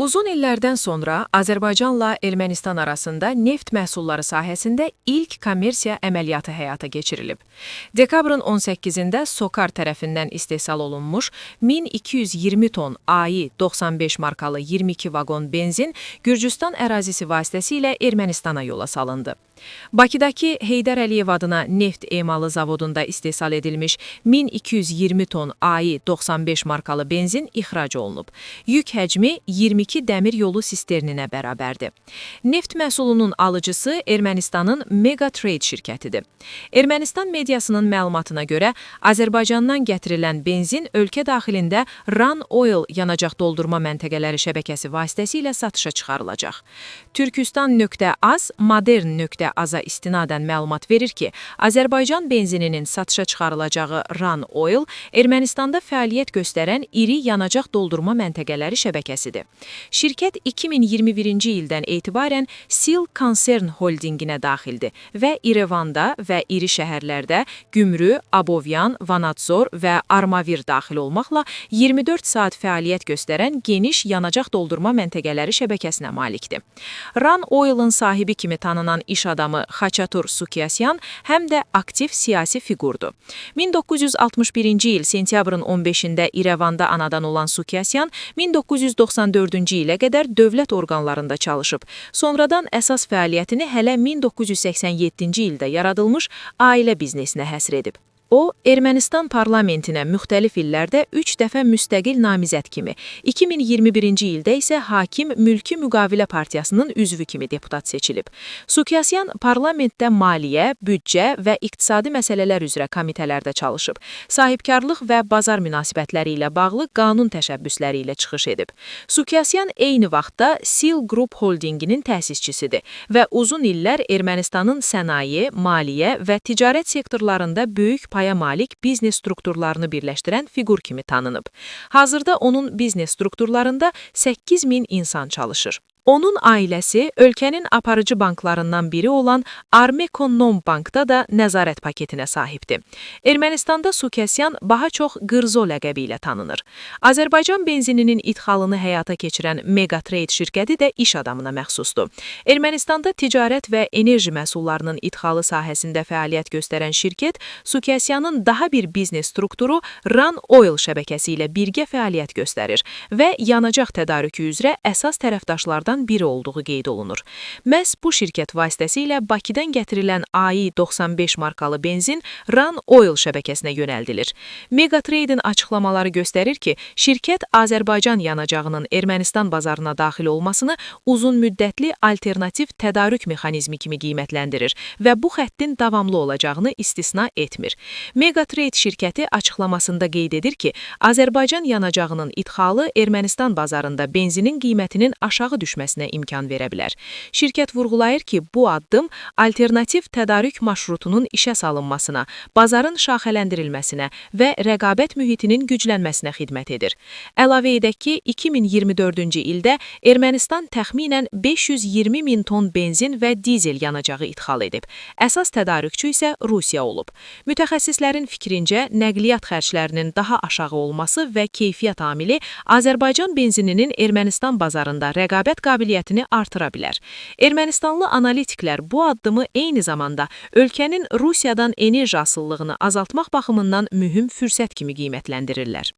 Uzun illərdən sonra Azərbaycanla Ermənistan arasında neft məhsulları sahəsində ilk kommersiya əməliyyatı həyata keçirilib. Dekabrın 18-də SOCAR tərəfindən istehsal olunmuş 1220 ton AI 95 markalı 22 vaqon benzin Gürcüstan ərazisi vasitəsilə Ermənistana yola salındı. Bakıdakı Heydər Əliyev adına neft emalı zavodunda istehsal edilmiş 1220 ton AI 95 markalı benzin ixrac olunub. Yük həcmi 22 dəmir yolu sisterninə bərabərdir. Neft məhsulunun alıcısı Ermənistanın Megatrade şirkətidir. Ermənistan mediasının məlumatına görə Azərbaycandan gətirilən benzin ölkə daxilində Ran Oil yanacaq doldurma məntəqələri şəbəkəsi vasitəsilə satışa çıxarılacaq. Türkistan.az Modern.az-a istinadən məlumat verir ki, Azərbaycan benzininin satışa çıxarılacağı Ran Oil Ermənistanda fəaliyyət göstərən iri yanacaq doldurma məntəqələri şəbəkəsidir. Şirkət 2021-ci ildən etibarən Sil Konsern Holdinginə daxildir və İrevanda və iri şəhərlərdə Gümrü, Abovyan, Vanadzor və Armavir daxil olmaqla 24 saat fəaliyyət göstərən geniş yanacaq doldurma məntəqələri şəbəkəsinə malikdir. Ran Oil'ın sahibi kimi tanınan iş adamı Xaçatur Sukyasyan həm də aktiv siyasi fiqurdur. 1961-ci il sentyabrın 15-də İrevanda anadan olan Sukyasyan 1994-cü ilə qədər dövlət orqanlarında çalışıb. Sonradan əsas fəaliyyətini hələ 1987-ci ildə yaradılmış ailə biznesinə həsr edib. O, Ermənistan parlamentinə müxtəlif illərdə 3 dəfə müstəqil namizəd kimi, 2021-ci ildə isə Hakim Mülki Müqavilə Partiyasının üzvü kimi deputat seçilib. Sukyasyan parlamentdə maliyyə, büdcə və iqtisadi məsələlər üzrə komitələrdə çalışıb. Sahibkarlıq və bazar münasibətləri ilə bağlı qanun təşəbbüsləri ilə çıxış edib. Sukyasyan eyni vaxtda Sil Group Holdinginin təsisçisidir və uzun illər Ermənistanın sənaye, maliyyə və ticarət sektorlarında böyük paya malik biznes strukturlarını birləşdirən fiqur kimi tanınıb. Hazırda onun biznes strukturlarında 8000 insan çalışır. Onun ailəsi ölkənin aparıcı banklarından biri olan Armekonombankda da nəzarət paketinə sahibdir. Ermənistanda Sukyasyan daha çox Qırzo ləqəbi ilə tanınır. Azərbaycan benzininin idxalını həyata keçirən Megatrade şirkəti də iş adamına məxsusdur. Ermənistanda ticarət və enerji məhsullarının idxalı sahəsində fəaliyyət göstərən şirkət Sukyasyanın daha bir biznes strukturu Ran Oil şəbəkəsi ilə birgə fəaliyyət göstərir və yanacaq tədarükü üzrə əsas tərəfdaşlardan biri olduğu qeyd olunur. Məhz bu şirkət vasitəsilə Bakıdan gətirilən AI 95 markalı benzin Ran Oil şəbəkəsinə yönəldilir. Megatrade'in açıqlamaları göstərir ki, şirkət Azərbaycan yanacağının Ermənistan bazarına daxil olmasını uzun müddətli alternativ tədarük mexanizmi kimi qiymətləndirir və bu xəttin davamlı olacağını istisna etmir. Megatrade şirkəti açıqlamasında qeyd edir ki, Azərbaycan yanacağının idxalı Ermənistan bazarında benzinin qiymətinin aşağı düşməsinə imkan verə bilər. Şirkət vurğulayır ki, bu addım alternativ tədarük marşrutunun işə salınmasına, bazarın şaxələndirilməsinə və rəqabət mühitinin güclənməsinə xidmət edir. Əlavə edək ki, 2024-cü ildə Ermənistan təxminən 520 min ton benzin və dizel yanacağı idxal edib. Əsas tədarükçü isə Rusiya olub. Mütəxəssislərin fikrincə, nəqliyyat xərclərinin daha aşağı olması və keyfiyyət amili Azərbaycan benzininin Ermənistan bazarında rəqabət qabiliyyətini artıra bilər. Ermənistanlı analitiklər bu addımı eyni zamanda ölkənin Rusiyadan enerji asıllığını azaltmaq baxımından mühüm fürsət kimi qiymətləndirirlər.